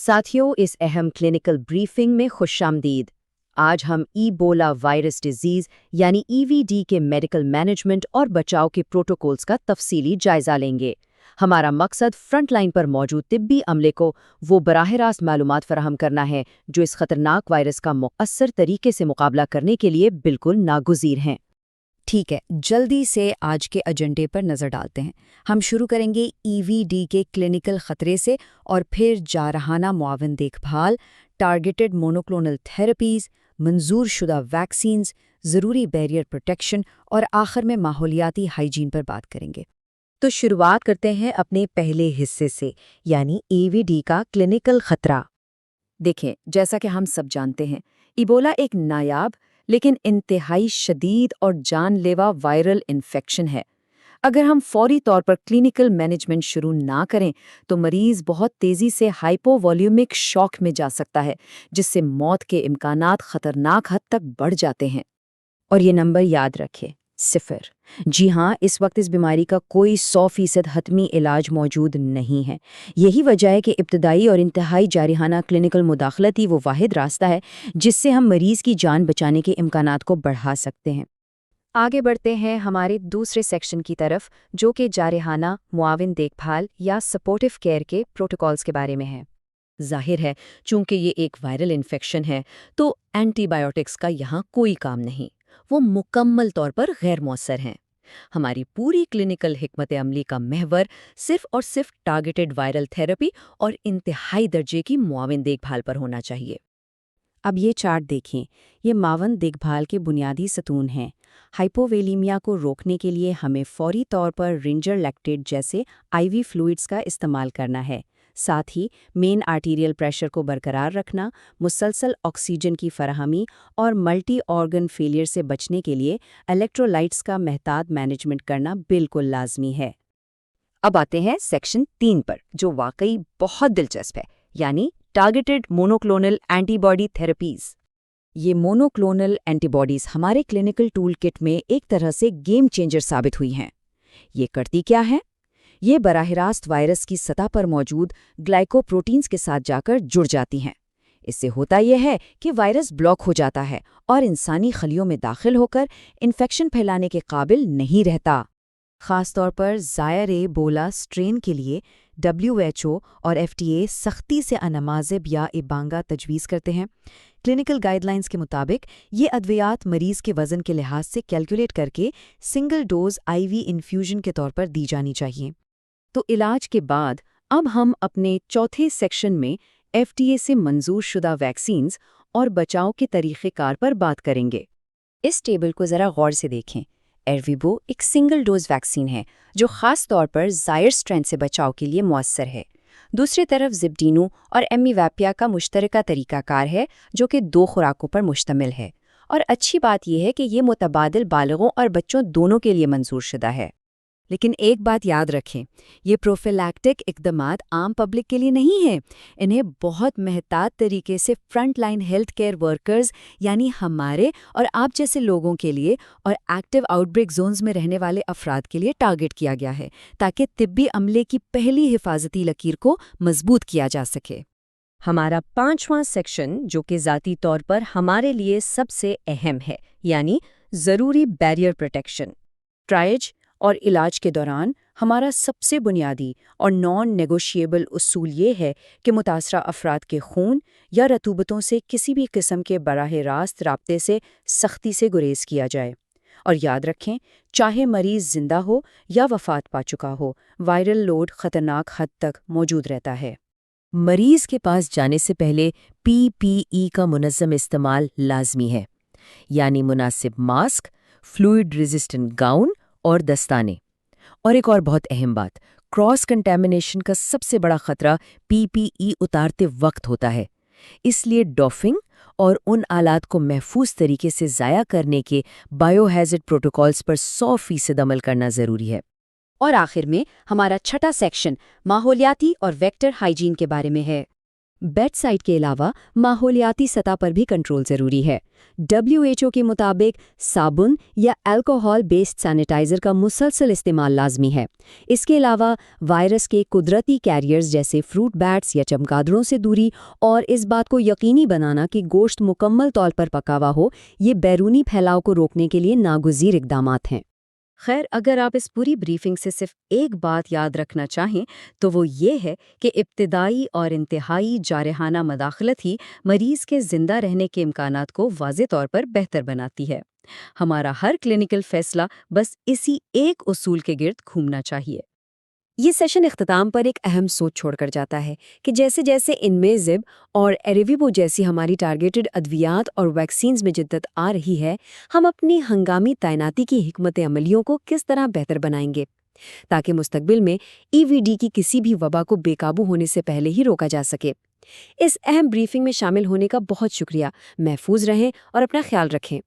ساتھیوں، اس اہم clinical briefing میں خوش آمدید۔ آج ہم ایبولا وائرس ڈیزیز یعنی EVD کے میڈیکل مینجمنٹ اور بچاؤ کے پروٹوکولز کا تفصیلی جائزہ لیں گے۔ ہمارا مقصد فرنٹ لائن پر موجود طبی عملے کو وہ براہ راست معلومات فراہم کرنا ہے جو اس خطرناک وائرس کا مؤثر طریقے سے مقابلہ کرنے کے لیے بالکل ناگزیر ہیں۔ ٹھیک ہے، جلدی سے آج کے ایجنڈے پر نظر ڈالتے ہیں۔ ہم شروع کریں گے EVD کے کلینکل خطرے سے اور پھر جارحانہ معاون دیکھ بھال، ٹارگیٹڈ مونوکلونل تھراپیز، منظور شدہ ویکسینز، ضروری بیریئر پروٹیکشن اور آخر میں ماحولیاتی ہائیجین پر بات کریں گے۔ تو شروعات کرتے ہیں اپنے پہلے حصے سے، یعنی EVD کا کلینکل خطرہ۔ دیکھیں، جیسا کہ ہم سب جانتے ہیں، ایبولا ایک نایاب لیکن انتہائی شدید اور جان لیوا وائرل انفیکشن ہے۔ اگر ہم فوری طور پر کلینکل مینجمنٹ شروع نہ کریں تو مریض بہت تیزی سے ہائپو والیومک شاک میں جا سکتا ہے، جس سے موت کے امکانات خطرناک حد تک بڑھ جاتے ہیں۔ اور یہ نمبر یاد رکھیں، 0۔ جی ہاں، اس وقت اس بیماری کا کوئی 100% حتمی علاج موجود نہیں ہے۔ یہی وجہ ہے کہ ابتدائی اور انتہائی جارحانہ کلینکل مداخلت ہی وہ واحد راستہ ہے جس سے ہم مریض کی جان بچانے کے امکانات کو بڑھا سکتے ہیں۔ آگے بڑھتے ہیں ہمارے دوسرے سیکشن کی طرف، جو کہ جارحانہ معاون دیکھ بھال یا سپورٹیو کیئر کے پروٹوکولز کے بارے میں ہے۔ ظاہر ہے، چونکہ یہ ایک وائرل انفیکشن ہے تو اینٹی بائیوٹکس کا یہاں کوئی کام نہیں، وہ مکمل طور پر غیر مؤثر ہیں۔ ہماری پوری کلینکل حکمت عملی کا محور صرف اور صرف ٹارگیٹڈ وائرل تھراپی اور انتہائی درجے کی معاون دیکھ بھال پر ہونا چاہیے۔ اب یہ چارٹ دیکھیں، یہ معاون دیکھ بھال کے بنیادی ستون ہیں۔ ہائپوویلیمیا کو روکنے کے لیے ہمیں فوری طور پر رینجر لیکٹیٹ جیسے IV فلوئڈز کا استعمال کرنا ہے۔ ساتھ ہی مین آرٹیریل پریشر کو برقرار رکھنا، مسلسل آکسیجن کی فراہمی اور ملٹی آرگن فیلئر سے بچنے کے لیے الیکٹرولائٹس کا محتاط مینجمنٹ کرنا بالکل لازمی ہے۔ اب آتے ہیں سیکشن 3 پر، جو واقعی بہت دلچسپ ہے، یعنی targeted monoclonal antibody therapies. یہ مونوکلونل اینٹی باڈیز ہمارے کلینکل ٹول کٹ میں ایک طرح سے گیم چینجر ثابت ہوئی ہیں۔ یہ کرتی کیا ہے؟ یہ براہ راست وائرس کی سطح پر موجود گلائکوپروٹینز کے ساتھ جا کر جڑ جاتی ہیں۔ اس سے ہوتا یہ ہے کہ وائرس بلاک ہو جاتا ہے اور انسانی خلیوں میں داخل ہو کر انفیکشن پھیلانے کے قابل نہیں رہتا۔ خاص طور پر زائر ایبولا سٹرین کے لیے WHO اور FDA سختی سے انامازب یا ایبانگا تجویز کرتے ہیں۔ کلینکل گائیڈ لائنز کے مطابق یہ ادویات مریض کے وزن کے لحاظ سے کیلکولیٹ کر کے سنگل ڈوز IV انفیوژن کے طور پر دی جانی چاہیے۔ تو علاج کے بعد اب ہم اپنے چوتھے سیکشن میں FDA سے منظور شدہ ویکسینز اور بچاؤ کے طریقہ کار پر بات کریں گے۔ اس ٹیبل کو ذرا غور سے دیکھیں۔ ایرویبو ایک سنگل ڈوز ویکسین ہے جو خاص طور پر زائر سٹرین سے بچاؤ کے لیے مؤثر ہے۔ دوسری طرف زبڈینو اور ایمیواپیا کا مشترکہ طریقہ کار ہے جو کہ 2 خوراکوں پر مشتمل ہے، اور اچھی بات یہ ہے کہ یہ متبادل بالغوں اور بچوں دونوں کے لیے منظور شدہ ہے۔ لیکن ایک بات یاد رکھیں، یہ پروفیلیکٹک اقدامات عام پبلک کے لیے نہیں ہیں۔ انہیں بہت محتاط طریقے سے front line health care workers یعنی ہمارے اور آپ جیسے لوگوں کے لیے اور ایکٹیو آؤٹ بریک زونز میں رہنے والے افراد کے لیے ٹارگٹ کیا گیا ہے تاکہ طبی عملے کی پہلی حفاظتی لکیر کو مضبوط کیا جا سکے۔ ہمارا 5واں سیکشن، جو کہ ذاتی طور پر ہمارے لیے سب سے اہم ہے، یعنی ضروری بیریئر پروٹیکشن۔ ٹرائج اور علاج کے دوران ہمارا سب سے بنیادی اور نان نیگوشیبل اصول یہ ہے کہ متاثرہ افراد کے خون یا رطوبتوں سے کسی بھی قسم کے براہ راست رابطے سے سختی سے گریز کیا جائے۔ اور یاد رکھیں، چاہے مریض زندہ ہو یا وفات پا چکا ہو، وائرل لوڈ خطرناک حد تک موجود رہتا ہے۔ مریض کے پاس جانے سے پہلے PPE کا منظم استعمال لازمی ہے، یعنی مناسب ماسک، فلوئڈ ریزسٹنٹ گاؤن اور دستانے۔ اور ایک اور بہت اہم بات، کراس کنٹامینیشن کا سب سے بڑا خطرہ PPE اتارتے وقت ہوتا ہے، اس لیے ڈافنگ اور ان آلات کو محفوظ طریقے سے ضائع کرنے کے بائیو ہیزرڈ پروٹوکولز پر 100% عمل کرنا ضروری ہے۔ اور آخر میں ہمارا چھٹا سیکشن ماحولیاتی اور ویکٹر ہائیجین کے بارے میں ہے۔ بیڈ سائڈ کے علاوہ ماحولیاتی سطح پر بھی کنٹرول ضروری ہے۔ WHO کے مطابق صابن یا الکوہول بیسڈ سینیٹائزر کا مسلسل استعمال لازمی ہے۔ اس کے علاوہ وائرس کے قدرتی کیریئرز جیسے فروٹ بیٹس یا چمگادڑوں سے دوری اور اس بات کو یقینی بنانا کہ گوشت مکمل طور پر پکا ہوا ہو، یہ بیرونی پھیلاؤ کو روکنے کے لیے ناگزیر اقدامات ہیں۔ خیر، اگر آپ اس پوری بریفنگ سے صرف ایک بات یاد رکھنا چاہیں تو وہ یہ ہے کہ ابتدائی اور انتہائی جارحانہ مداخلت ہی مریض کے زندہ رہنے کے امکانات کو واضح طور پر بہتر بناتی ہے۔ ہمارا ہر کلینکل فیصلہ بس اسی ایک اصول کے گرد گھومنا چاہیے۔ یہ سیشن اختتام پر ایک اہم سوچ چھوڑ کر جاتا ہے کہ جیسے جیسے انمیزب اور ایریویبو جیسی ہماری ٹارگیٹڈ ادویات اور ویکسینز میں جدت آ رہی ہے، ہم اپنی ہنگامی تعیناتی کی حکمت عملیوں کو کس طرح بہتر بنائیں گے تاکہ مستقبل میں EVD کی کسی بھی وبا کو بے قابو ہونے سے پہلے ہی روکا جا سکے۔ اس اہم بریفنگ میں شامل ہونے کا بہت شکریہ۔ محفوظ رہیں اور اپنا خیال رکھیں۔